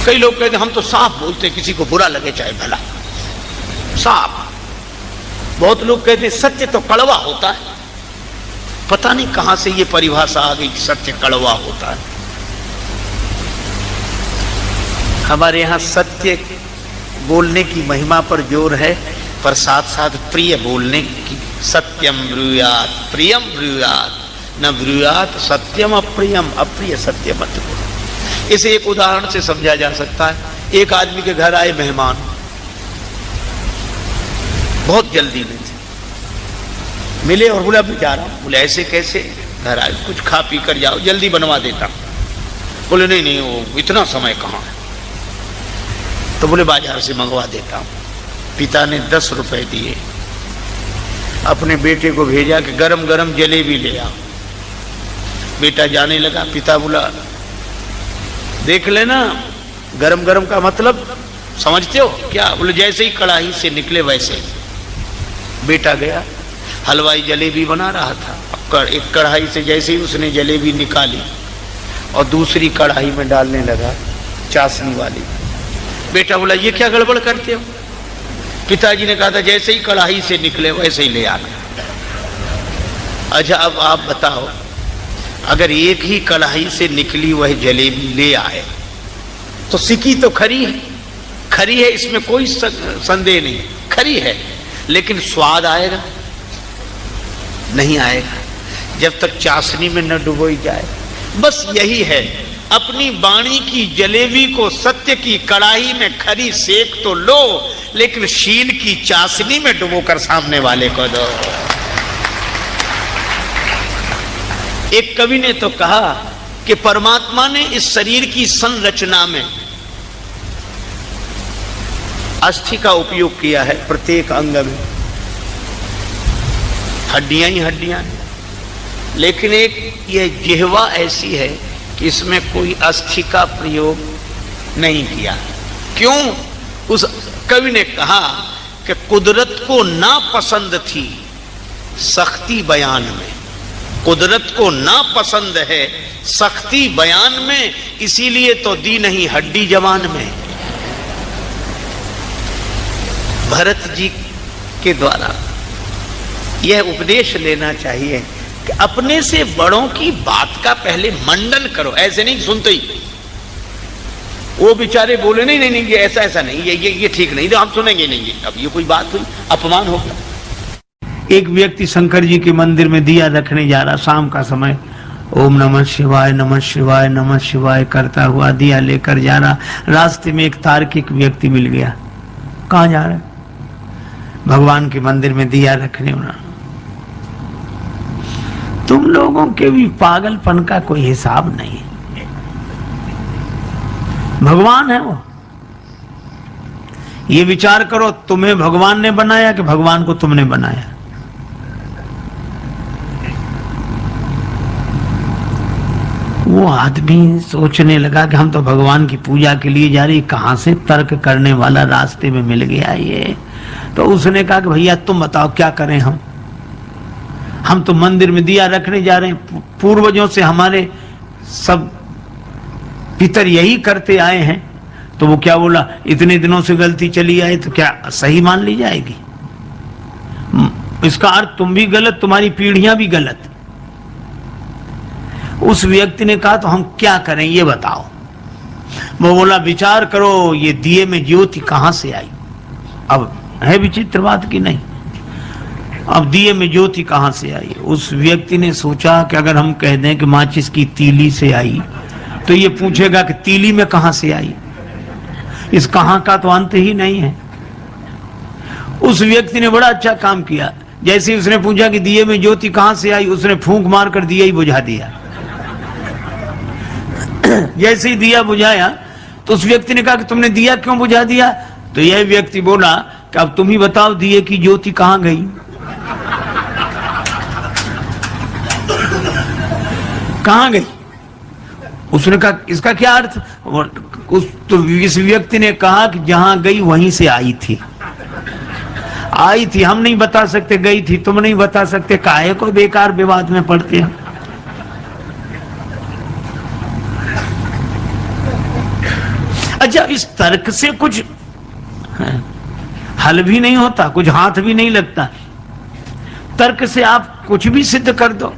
कई लोग कहते हम तो साफ बोलते हैं, किसी को बुरा लगे चाहे भला, साफ। बहुत लोग कहते हैं सत्य तो कड़वा होता है। पता नहीं कहां से ये परिभाषा आ गई, सत्य कड़वा होता है। हमारे यहां सत्य बोलने की महिमा पर जोर है, पर साथ साथ प्रिय बोलने की। सत्यम ब्रूयात प्रियम ब्रूयात, न ब्रूयात सत्यम अप्रियम, अप्रिय सत्य मत बोलो। इसे एक उदाहरण से समझा जा सकता है। एक आदमी के घर आए मेहमान, बहुत जल्दी में थे, मिले और बोला मैं जा रहा हूं। बोले ऐसे कैसे? घर आए, कुछ खा पी कर जाओ, जल्दी बनवा देता हूं। बोले नहीं नहीं, वो इतना समय कहाँ है। तो बोले बाजार से मंगवा देता हूं। पिता ने 10 रुपए दिए, अपने बेटे को भेजा कि गरम गरम जलेबी ले आओ। बेटा जाने लगा, पिता बोला देख लेना, गरम गरम का मतलब समझते हो क्या? बोले जैसे ही कढ़ाई से निकले वैसे ही। बेटा गया, हलवाई जलेबी बना रहा था। एक कढ़ाई से जैसे ही उसने जलेबी निकाली और दूसरी कढ़ाई में डालने लगा, चाशनी वाली। बेटा बोला ये क्या गड़बड़ करते हो? पिताजी ने कहा था जैसे ही कढ़ाई से निकले वैसे ही ले आना। अच्छा अब आप बताओ, अगर एक ही कढ़ाई से निकली वह जलेबी ले आए तो सिकी तो खरी है, खरी है, इसमें कोई संदेह नहीं, खरी है, लेकिन स्वाद आएगा? नहीं आएगा जब तक चाशनी में न डुबोई जाए। बस यही है, अपनी वाणी की जलेबी को सत्य की कढ़ाई में खरी सेक तो लो, लेकिन शील की चाशनी में डुबोकर सामने वाले को दो। एक कवि ने तो कहा कि परमात्मा ने इस शरीर की संरचना में अस्थि का उपयोग किया है। प्रत्येक अंग में हड्डियां ही हड्डियां हैं, लेकिन एक यह जिह्वा ऐसी है कि इसमें कोई अस्थि का प्रयोग नहीं किया। क्यों? उस कवि ने कहा कि कुदरत को ना पसंद थी सख्ती बयान में, कुदरत को ना पसंद है सख्ती बयान में, इसीलिए तो दी नहीं हड्डी जवान में। भरत जी के द्वारा यह उपदेश लेना चाहिए कि अपने से बड़ों की बात का पहले मंडन करो। ऐसे नहीं सुनते ही वो बेचारे बोले नहीं नहीं नहीं ये ऐसा ऐसा नहीं, ये ठीक नहीं, तो हम सुनेंगे नहीं। अब ये कोई बात हुई? अपमान हो गया। एक व्यक्ति शंकर जी के मंदिर में दिया रखने जा रहा, शाम का समय, ओम नमः शिवाय नमः शिवाय नमः शिवाय करता हुआ दिया लेकर जा रहा। रास्ते में एक तार्किक व्यक्ति मिल गया। कहाँ जा रहे? भगवान के मंदिर में दिया रखने। तुम लोगों के भी पागलपन का कोई हिसाब नहीं है। भगवान है वो, ये विचार करो तुम्हें भगवान ने बनाया कि भगवान को तुमने बनाया? वो आदमी सोचने लगा कि हम तो भगवान की पूजा के लिए जा रही, कहां से तर्क करने वाला रास्ते में मिल गया ये। तो उसने कहा कि भैया तुम बताओ क्या करें हम तो मंदिर में दिया रखने जा रहे हैं, पूर्वजों से हमारे सब पितर यही करते आए हैं। तो वो क्या बोला, इतने दिनों से गलती चली आई तो क्या सही मान ली जाएगी? इसका अर्थ तुम भी गलत, तुम्हारी पीढ़ियां भी गलत। उस व्यक्ति ने कहा तो हम क्या करें ये बताओ। वो बोला विचार करो ये दिए में ज्योति कहां से आई? अब है विचित्र बात की नहीं? अब दिए में ज्योति कहां से आई? उस व्यक्ति ने सोचा कि अगर हम कह दें कि माचिस की तीली से आई तो ये पूछेगा कि तीली में कहां से आई। इस कहां का तो अंत ही नहीं है। उस व्यक्ति ने बड़ा अच्छा काम किया। जैसे उसने पूछा कि दिए में ज्योति कहां से आई, उसने फूंक मार कर दिया ही बुझा दिया। जैसे ही दिया बुझाया तो उस व्यक्ति ने कहा कि तुमने दिया क्यों बुझा दिया? तो यह व्यक्ति बोला कि अब तुम ही बताओ दिए की ज्योति कहां गई? कहां गई? उसने कहा इसका क्या अर्थ? तो इस व्यक्ति ने कहा कि जहां गई वहीं से आई थी। आई थी हम नहीं बता सकते, गई थी तुम नहीं बता सकते, काहे को बेकार विवाद में पड़ते हैं। अच्छा, इस तर्क से कुछ हल भी नहीं होता, कुछ हाथ भी नहीं लगता। तर्क से आप कुछ भी सिद्ध कर दो।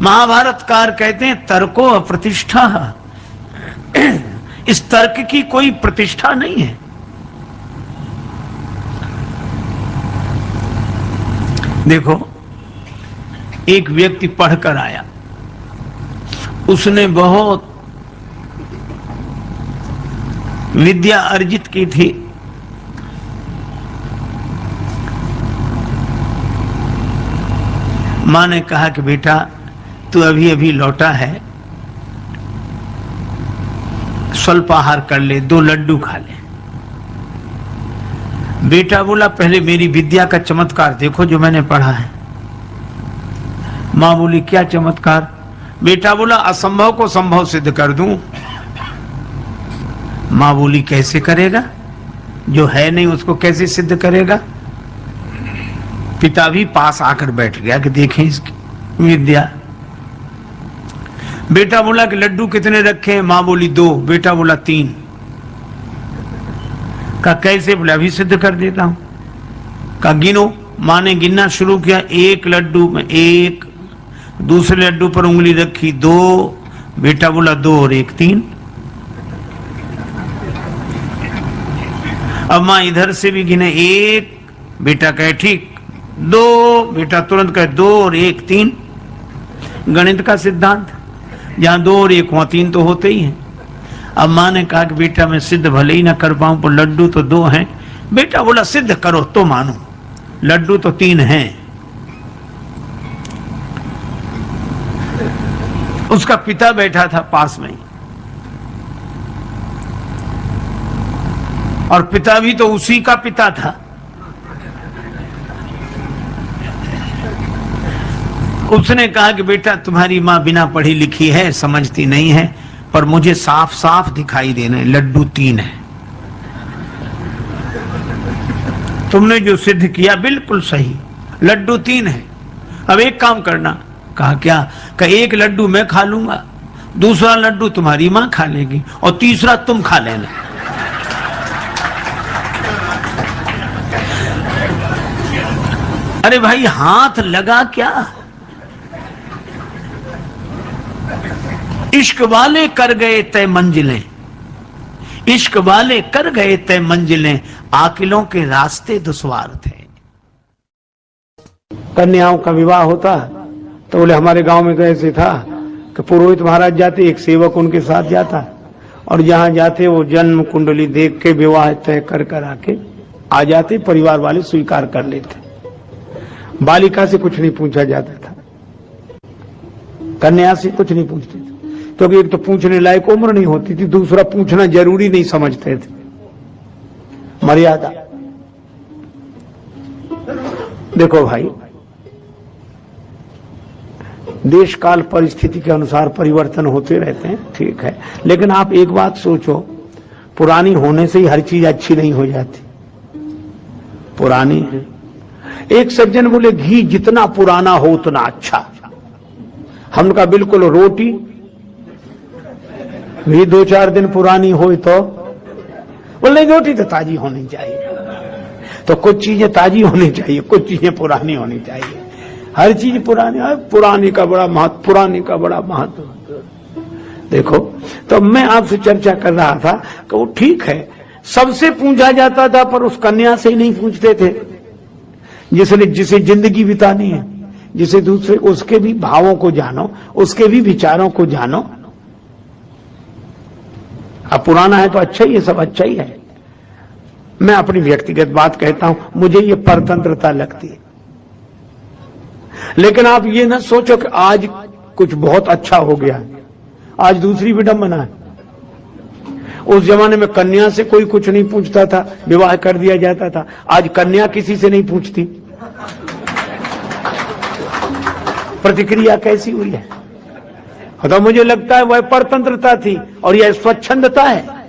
महाभारतकार कहते हैं तर्को अप्रतिष्ठा, इस तर्क की कोई प्रतिष्ठा नहीं है। देखो, एक व्यक्ति पढ़कर आया, उसने बहुत विद्या अर्जित की थी, मां ने कहा कि बेटा तू अभी अभी लौटा है, स्वल्पाहार कर ले, 2 लड्डू खा ले। बेटा बोला पहले मेरी विद्या का चमत्कार देखो जो मैंने पढ़ा है। मां बोली क्या चमत्कार? बेटा बोला असंभव को संभव सिद्ध कर दूं। मां बोली कैसे करेगा, जो है नहीं उसको कैसे सिद्ध करेगा? पिता भी पास आकर बैठ गया कि देखें इसकी विद्या। बेटा बोला कि लड्डू कितने रखे हैं? मां बोली 2, बेटा बोला 3। कहा कैसे? बोला अभी सिद्ध कर देता हूं। कहा गिनो। मां ने गिनना शुरू किया, 1 लड्डू में 1, दूसरे लड्डू पर उंगली रखी 2, बेटा बोला 2 और 1 3। अब मां इधर से भी गिने 1, बेटा कहे ठीक, 2, बेटा तुरंत कहे 2 और 1 3। गणित का सिद्धांत, जहां 2 और 1 वहां 3 तो होते ही हैं। अब मां ने कहा कि बेटा मैं सिद्ध भले ही ना कर पाऊं पर लड्डू तो 2 हैं। बेटा बोला सिद्ध करो तो मानो, लड्डू तो 3 हैं। उसका पिता बैठा था पास में, और पिता भी तो उसी का पिता था। उसने कहा कि बेटा तुम्हारी मां बिना पढ़ी लिखी है, समझती नहीं है, पर मुझे साफ साफ दिखाई देना है लड्डू 3 है। तुमने जो सिद्ध किया बिल्कुल सही, लड्डू 3 है। अब एक काम करना। कहा क्या? कहा 1 लड्डू मैं खा लूंगा, दूसरा लड्डू तुम्हारी मां खा लेगी और तीसरा तुम खा लेना। अरे भाई हाथ लगा क्या? इश्क वाले कर गए तय मंजिलें, इश्क वाले कर गए तय मंजिलें, आकिलों के रास्ते दुश्वार थे। कन्याओं का विवाह होता तो बोले हमारे गांव में कैसे था कि पुरोहित महाराज जाते, एक सेवक उनके साथ जाता, और जहां जाते वो जन्म कुंडली देख के विवाह तय कर कर आके आ जाते, परिवार वाले स्वीकार कर लेते। बालिका से कुछ नहीं पूछा जाता था, कन्या से कुछ नहीं पूछते थे, क्योंकि एक तो पूछने लायक उम्र नहीं होती थी, दूसरा पूछना जरूरी नहीं समझते थे। मर्यादा। देखो भाई, देश काल परिस्थिति के अनुसार परिवर्तन होते रहते हैं, ठीक है, लेकिन आप एक बात सोचो, पुरानी होने से ही हर चीज अच्छी नहीं हो जाती। पुरानी है। एक सज्जन बोले घी जितना पुराना हो उतना अच्छा। हमने कहा बिल्कुल, रोटी भी 2-4 दिन पुरानी हो तो बोले रोटी तो ताजी होनी चाहिए। तो कुछ चीजें ताजी होनी चाहिए, कुछ चीजें पुरानी होनी चाहिए। हर चीज पुरानी, पुरानी का बड़ा महत्व, पुरानी का बड़ा महत्व। देखो, तो मैं आपसे चर्चा कर रहा था कि वो ठीक है, सबसे पूछा जाता था, पर उस कन्या से ही नहीं पूछते थे जिसे जिंदगी बितानी है, जिसे दूसरे, उसके भी भावों को जानो, उसके भी विचारों को जानो। अब पुराना है तो अच्छा ही है, सब अच्छा ही है। मैं अपनी व्यक्तिगत बात कहता हूं, मुझे ये परतंत्रता लगती है। लेकिन आप ये ना सोचो कि आज कुछ बहुत अच्छा हो गया, आज दूसरी विडंबना है। उस जमाने में कन्या से कोई कुछ नहीं पूछता था, विवाह कर दिया जाता था। आज कन्या किसी से नहीं पूछती। प्रतिक्रिया कैसी हुई है? तो मुझे लगता है वह परतंत्रता थी और यह स्वच्छंदता है।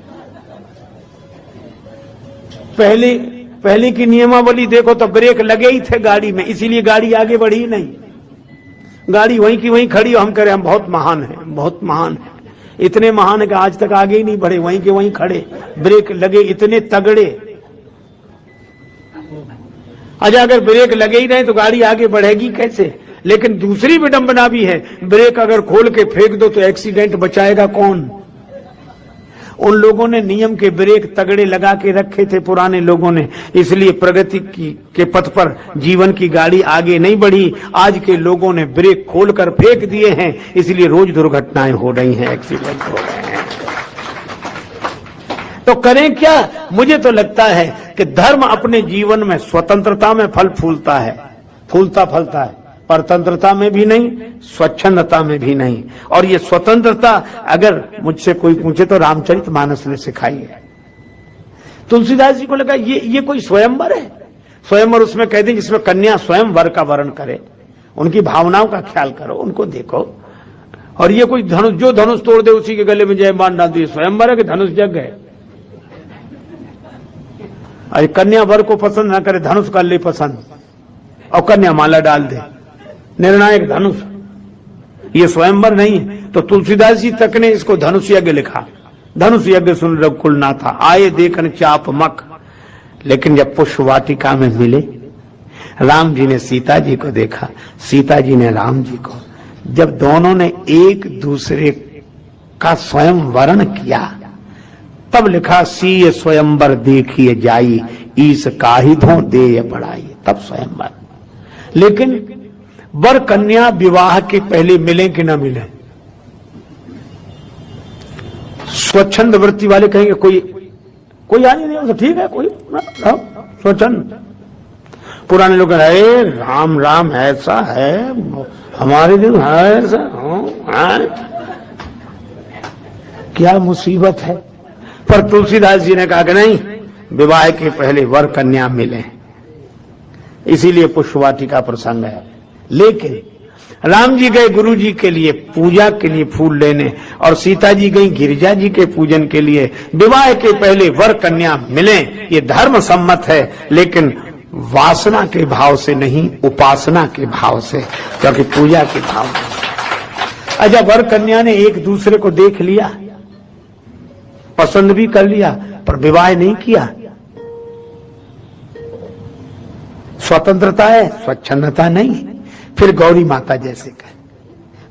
पहले की नियमावली देखो तो ब्रेक लगे ही थे गाड़ी में, इसीलिए गाड़ी आगे बढ़ी नहीं। गाड़ी वहीं की वहीं खड़ी, हम कह रहे हम बहुत महान हैं, बहुत महान हैं। इतने महान है कि आज तक आगे ही नहीं बढ़े, वहीं के वहीं खड़े, ब्रेक लगे इतने तगड़े। अच्छा अगर ब्रेक लगे ही नहीं तो गाड़ी आगे बढ़ेगी कैसे? लेकिन दूसरी विडंबना भी है, ब्रेक अगर खोल के फेंक दो तो एक्सीडेंट बचाएगा कौन? उन लोगों ने नियम के ब्रेक तगड़े लगा के रखे थे पुराने लोगों ने, इसलिए प्रगति के पथ पर जीवन की गाड़ी आगे नहीं बढ़ी। आज के लोगों ने ब्रेक खोलकर फेंक दिए हैं, इसलिए रोज दुर्घटनाएं हो रही हैं, एक्सीडेंट हो रहे हैं। तो करें क्या? मुझे तो लगता है कि धर्म अपने जीवन में स्वतंत्रता में फल फूलता है, फूलता फलता है, परतंत्रता में भी नहीं, स्वच्छंदता में भी नहीं। और ये स्वतंत्रता अगर मुझसे कोई पूछे तो रामचरितमानस ने सिखाई है। तुलसीदास जी को लगा ये कोई स्वयंवर है, स्वयंवर उसमें कहते हैं जिसमें कन्या स्वयं वर का वर्ण करे, उनकी भावनाओं का ख्याल करो, उनको देखो। और ये कोई धनुष, जो धनुष तोड़ दे उसी के गले में जयमान डाल दिए, स्वयंवर है कि धनुष जग है? अरे कन्या वर को पसंद ना करे, धनुष कर ले पसंद और कन्या माला डाल दे, निर्णायक धनुष, ये स्वयंवर नहीं है। तो तुलसीदास जी तक ने इसको धनुष यज्ञ लिखा। धनुष यज्ञ सुन रघुकुल ना था, आए देखन चाप मक। लेकिन जब पुष्प वाटिका में मिले, राम जी ने सीता जी को देखा, सीता जी ने राम जी को, जब दोनों ने एक दूसरे का स्वयं वर्ण किया, तब लिखा सीय स्वयंवर देखिए जाई, ईस काहिधों देय बढ़ाई, तब स्वयंवर। लेकिन वर कन्या विवाह के पहले मिले कि ना मिले? स्वच्छंद वृत्ति वाले कहेंगे कोई हानि नहीं, तो ठीक है, कोई स्वच्छंद। पुराने लोग अरे राम राम ऐसा है, हमारे दिन है ऐसा, क्या मुसीबत है। पर तुलसीदास जी ने कहा कि नहीं, विवाह के पहले वर कन्या मिले, इसीलिए पुष्पवाटिका प्रसंग है। लेकिन राम जी गए गुरु जी के लिए पूजा के लिए फूल लेने, और सीता जी गई गिरिजा जी के पूजन के लिए। विवाह के पहले वर कन्या मिले, ये धर्म सम्मत है, लेकिन वासना के भाव से नहीं, उपासना के भाव से, क्योंकि पूजा के भाव में। अच्छा वर कन्या ने एक दूसरे को देख लिया, पसंद भी कर लिया, पर विवाह नहीं किया। स्वतंत्रता है, स्वच्छंदता नहीं। फिर गौरी माता जैसे कहे,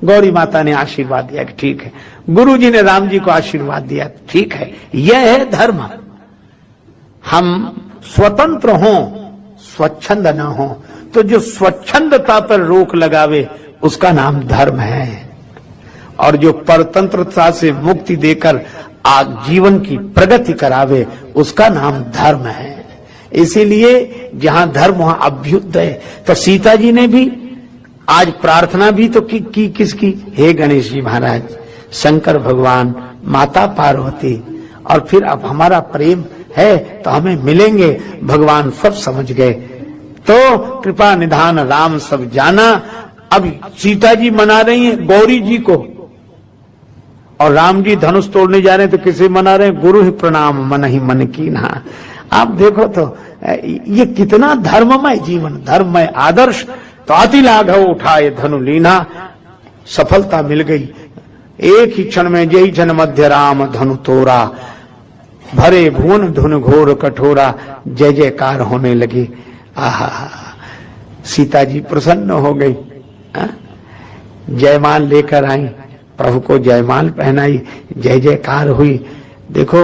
गौरी माता ने आशीर्वाद दिया कि ठीक है, गुरु जी ने राम जी को आशीर्वाद दिया, ठीक है, यह है धर्म। हम स्वतंत्र हों, स्वच्छंद न हो, तो जो स्वच्छंदता पर रोक लगावे उसका नाम धर्म है, और जो परतंत्रता से मुक्ति देकर आज जीवन की प्रगति करावे उसका नाम धर्म है। इसीलिए जहां धर्म वहां अभ्युदय है। तो सीता जी ने भी आज प्रार्थना भी तो की किसकी? हे गणेश जी महाराज, शंकर भगवान, माता पार्वती, और फिर अब हमारा प्रेम है तो हमें मिलेंगे। भगवान सब समझ गए, तो कृपा निधान राम सब जाना। अब सीता जी मना रही हैं गौरी जी को, और राम जी धनुष तोड़ने जा रहे हैं, तो किसे मना रहे हैं? गुरु ही प्रणाम मन ही मन की ना। आप देखो तो ये कितना धर्ममय जीवन, धर्ममय आदर्श। तो अति लाघव उठाए धनु लीना, सफलता मिल गई। एक ही क्षण में जय जन मध्य राम धनु तोरा, भरे भुवन धुन घोर कठोरा, जय जयकार होने लगी। आहा, सीता जी प्रसन्न हो गई, जयमाल लेकर आई, प्रभु को जयमाल पहनाई, जय जयकार हुई। देखो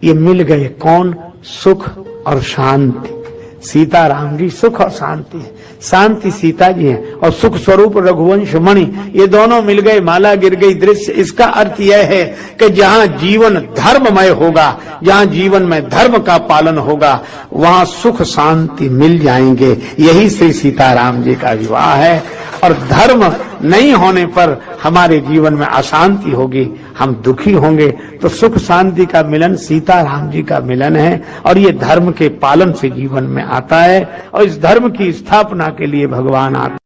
ये मिल गए कौन? सुख और शांति। सीता राम जी सुख और शांति है, शांति सीता जी है, और सुख स्वरूप रघुवंश मणि, ये दोनों मिल गए, माला गिर गई दृश्य। इसका अर्थ यह है कि जहां जीवन धर्ममय होगा, जहां जीवन में धर्म का पालन होगा, वहां सुख शांति मिल जाएंगे। यही श्री सीताराम जी का विवाह है। और धर्म नहीं होने पर हमारे जीवन में अशांति होगी, हम दुखी होंगे। तो सुख शांति का मिलन सीताराम जी का मिलन है, और ये धर्म के पालन से जीवन में आता है, और इस धर्म की स्थापना के लिए भगवान आते।